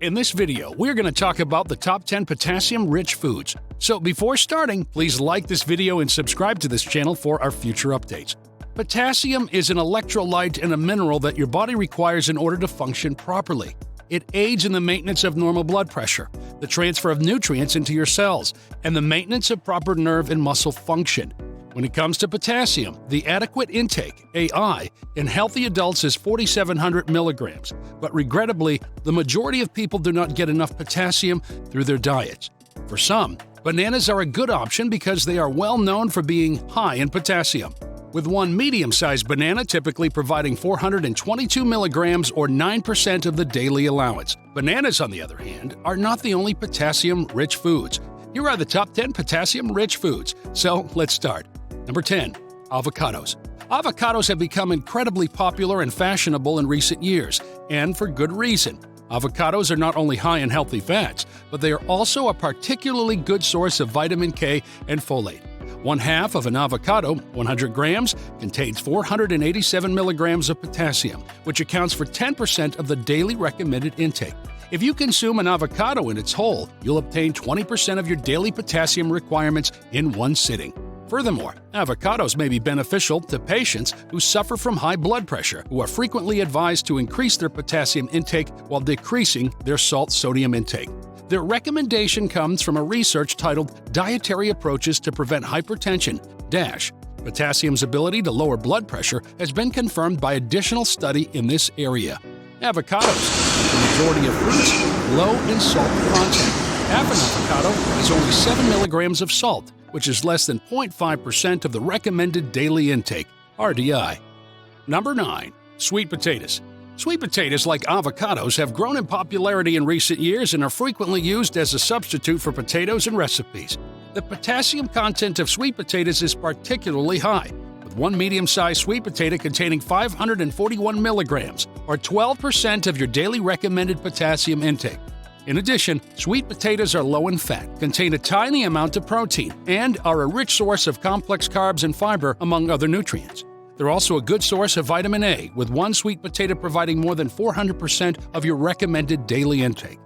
In this video, we're going to talk about the top 10 potassium-rich foods. So before starting, please like this video and subscribe to this channel for our future updates. Potassium is an electrolyte and a mineral that your body requires in order to function properly. It aids in the maintenance of normal blood pressure, the transfer of nutrients into your cells, and the maintenance of proper nerve and muscle function. When it comes to potassium, the adequate intake, AI, in healthy adults is 4,700 milligrams, but regrettably, the majority of people do not get enough potassium through their diets. For some, bananas are a good option because they are well known for being high in potassium, with one medium-sized banana typically providing 422 milligrams or 9% of the daily allowance. Bananas, on the other hand, are not the only potassium-rich foods. Here are the top 10 potassium-rich foods, so let's start. Number 10. Avocados. Avocados have become incredibly popular and fashionable in recent years, and for good reason. Avocados are not only high in healthy fats, but they are also a particularly good source of vitamin K and folate. One half of an avocado, 100 grams, contains 487 milligrams of potassium, which accounts for 10% of the daily recommended intake. If you consume an avocado in its whole, you'll obtain 20% of your daily potassium requirements in one sitting. Furthermore, avocados may be beneficial to patients who suffer from high blood pressure, who are frequently advised to increase their potassium intake while decreasing their salt-sodium intake. Their recommendation comes from a research titled Dietary Approaches to Prevent Hypertension - Potassium's ability to lower blood pressure has been confirmed by additional study in this area. Avocados, the majority of fruits, low in salt content. Half an avocado has only 7 milligrams of salt, which is less than 0.5% of the recommended daily intake, RDI. Number 9. Sweet potatoes. Sweet potatoes, like avocados, have grown in popularity in recent years and are frequently used as a substitute for potatoes in recipes. The potassium content of sweet potatoes is particularly high, with one medium-sized sweet potato containing 541 milligrams, or 12% of your daily recommended potassium intake. In addition, sweet potatoes are low in fat, contain a tiny amount of protein, and are a rich source of complex carbs and fiber, among other nutrients. They're also a good source of vitamin A, with one sweet potato providing more than 400% of your recommended daily intake.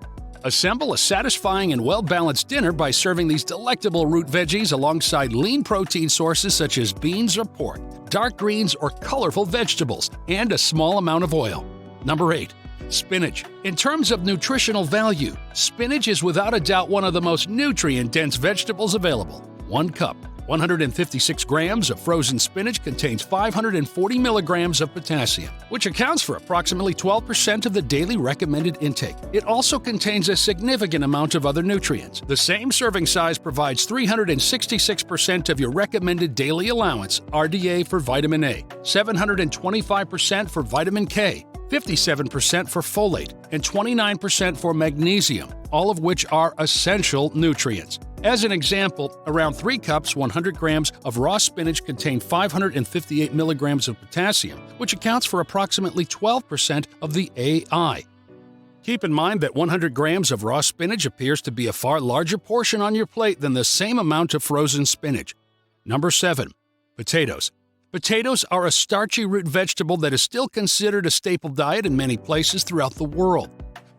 Assemble a satisfying and well-balanced dinner by serving these delectable root veggies alongside lean protein sources such as beans or pork, dark greens or colorful vegetables, and a small amount of oil. Number 8. Spinach. In terms of nutritional value, spinach is without a doubt one of the most nutrient-dense vegetables available. 1 cup, 156 grams of frozen spinach contains 540 milligrams of potassium, which accounts for approximately 12% of the daily recommended intake. It also contains a significant amount of other nutrients. The same serving size provides 366% of your recommended daily allowance, RDA, for vitamin A, 725% for vitamin K, 57% for folate, and 29% for magnesium, all of which are essential nutrients. As an example, around 3 cups, 100 grams of raw spinach contain 558 milligrams of potassium, which accounts for approximately 12% of the AI. Keep in mind that 100 grams of raw spinach appears to be a far larger portion on your plate than the same amount of frozen spinach. Number 7. Potatoes. Potatoes are a starchy root vegetable that is still considered a staple diet in many places throughout the world.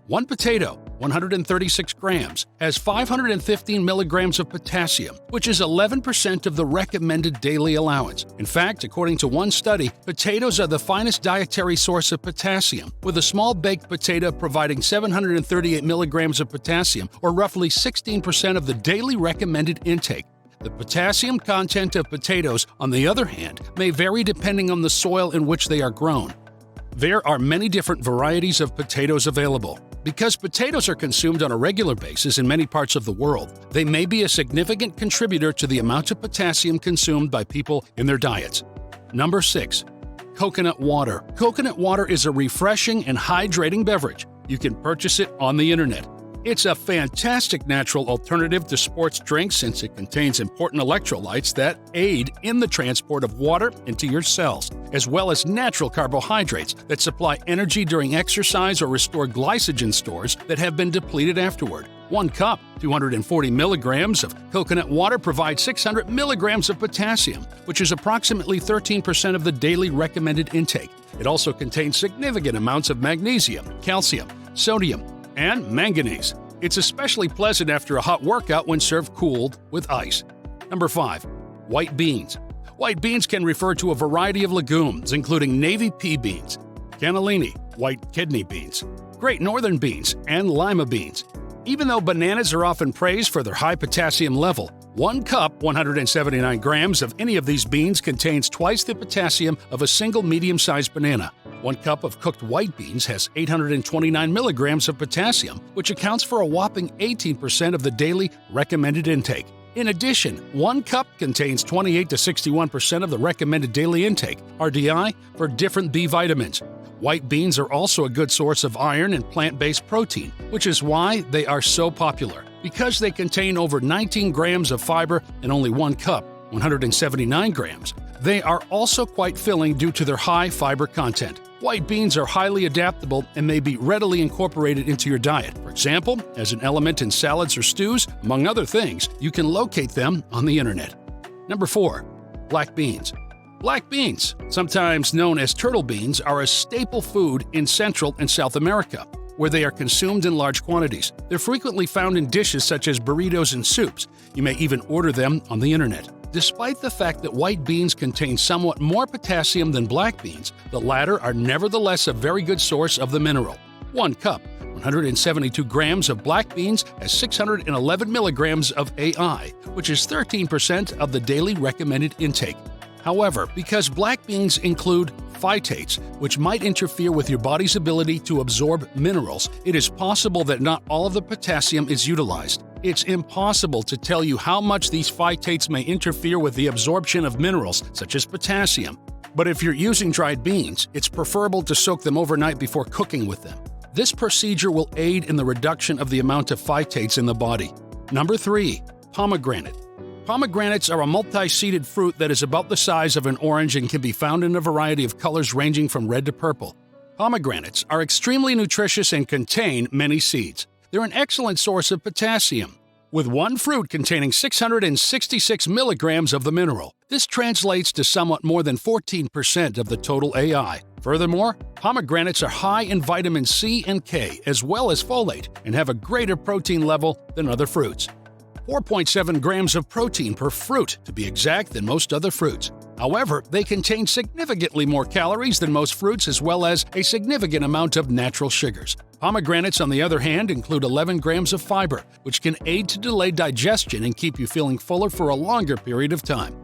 One potato, 136 grams, has 515 milligrams of potassium, which is 11% of the recommended daily allowance. In fact, according to one study, potatoes are the finest dietary source of potassium, with a small baked potato providing 738 milligrams of potassium, or roughly 16% of the daily recommended intake. The potassium content of potatoes, on the other hand, may vary depending on the soil in which they are grown. There are many different varieties of potatoes available. Because potatoes are consumed on a regular basis in many parts of the world, they may be a significant contributor to the amount of potassium consumed by people in their diets. Number 6. Coconut water. Coconut water is a refreshing and hydrating beverage. You can purchase it on the internet. It's a fantastic natural alternative to sports drinks since it contains important electrolytes that aid in the transport of water into your cells, as well as natural carbohydrates that supply energy during exercise or restore glycogen stores that have been depleted afterward. 1 cup, 240 milligrams of coconut water provides 600 milligrams of potassium, which is approximately 13% of the daily recommended intake. It also contains significant amounts of magnesium, calcium, sodium, And manganese. It's especially pleasant after a hot workout when served cooled with ice. Number 5. White beans. White beans can refer to a variety of legumes, including navy pea beans, cannellini, white kidney beans, great northern beans, and lima beans. Even though bananas are often praised for their high potassium level, 1 cup, 179 grams of any of these beans contains twice the potassium of a single medium-sized banana. 1 cup of cooked white beans has 829 milligrams of potassium, which accounts for a whopping 18% of the daily recommended intake. In addition, 1 cup contains 28 to 61% of the recommended daily intake, RDI, for different B vitamins. White beans are also a good source of iron and plant-based protein, which is why they are so popular. Because they contain over 19 grams of fiber and only 1 cup, 179 grams, they are also quite filling due to their high fiber content. White beans are highly adaptable and may be readily incorporated into your diet. For example, as an element in salads or stews, among other things, you can locate them on the internet. Number 4. Black beans. Black beans, sometimes known as turtle beans, are a staple food in Central and South America, where they are consumed in large quantities. They're frequently found in dishes such as burritos and soups. You may even order them on the internet. Despite the fact that white beans contain somewhat more potassium than black beans, the latter are nevertheless a very good source of the mineral. 1 cup, 172 grams of black beans has 611 milligrams of AI, which is 13% of the daily recommended intake. However, because black beans include phytates, which might interfere with your body's ability to absorb minerals, it is possible that not all of the potassium is utilized. It's impossible to tell you how much these phytates may interfere with the absorption of minerals, such as potassium. But if you're using dried beans, it's preferable to soak them overnight before cooking with them. This procedure will aid in the reduction of the amount of phytates in the body. Number 3. Pomegranate. Pomegranates are a multi-seeded fruit that is about the size of an orange and can be found in a variety of colors ranging from red to purple. Pomegranates are extremely nutritious and contain many seeds. They're an excellent source of potassium, with one fruit containing 666 milligrams of the mineral. This translates to somewhat more than 14% of the total AI. Furthermore, pomegranates are high in vitamin C and K, as well as folate, and have a greater protein level than other fruits. 4.7 grams of protein per fruit, to be exact, than most other fruits. However, they contain significantly more calories than most fruits, as well as a significant amount of natural sugars. Pomegranates, on the other hand, include 11 grams of fiber, which can aid to delay digestion and keep you feeling fuller for a longer period of time.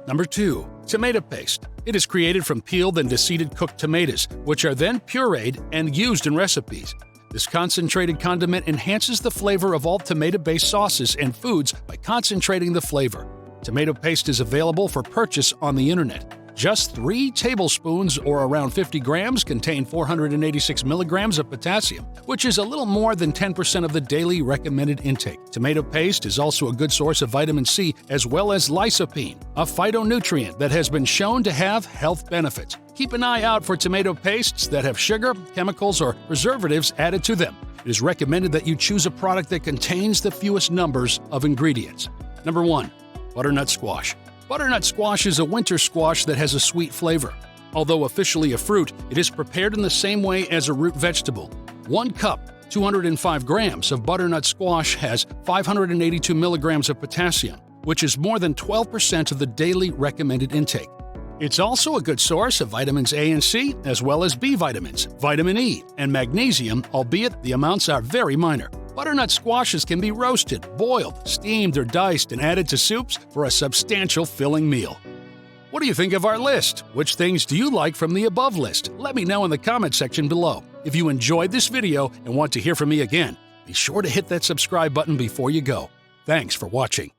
Number 2. Tomato paste. It is created from peeled and deseeded cooked tomatoes, which are then pureed and used in recipes. This concentrated condiment enhances the flavor of all tomato-based sauces and foods by concentrating the flavor. Tomato paste is available for purchase on the internet. Just 3 tablespoons, or around 50 grams, contain 486 milligrams of potassium, which is a little more than 10% of the daily recommended intake. Tomato paste is also a good source of vitamin C, as well as lycopene, a phytonutrient that has been shown to have health benefits. Keep an eye out for tomato pastes that have sugar, chemicals, or preservatives added to them. It is recommended that you choose a product that contains the fewest numbers of ingredients. Number 1. Butternut squash. Butternut squash is a winter squash that has a sweet flavor. Although officially a fruit, it is prepared in the same way as a root vegetable. 1 cup, 205 grams of butternut squash has 582 milligrams of potassium, which is more than 12% of the daily recommended intake. It's also a good source of vitamins A and C, as well as B vitamins, vitamin E, and magnesium, albeit the amounts are very minor. Butternut squashes can be roasted, boiled, steamed, or diced and added to soups for a substantial filling meal. What do you think of our list? Which things do you like from the above list? Let me know in the comment section below. If you enjoyed this video and want to hear from me again, be sure to hit that subscribe button before you go. Thanks for watching.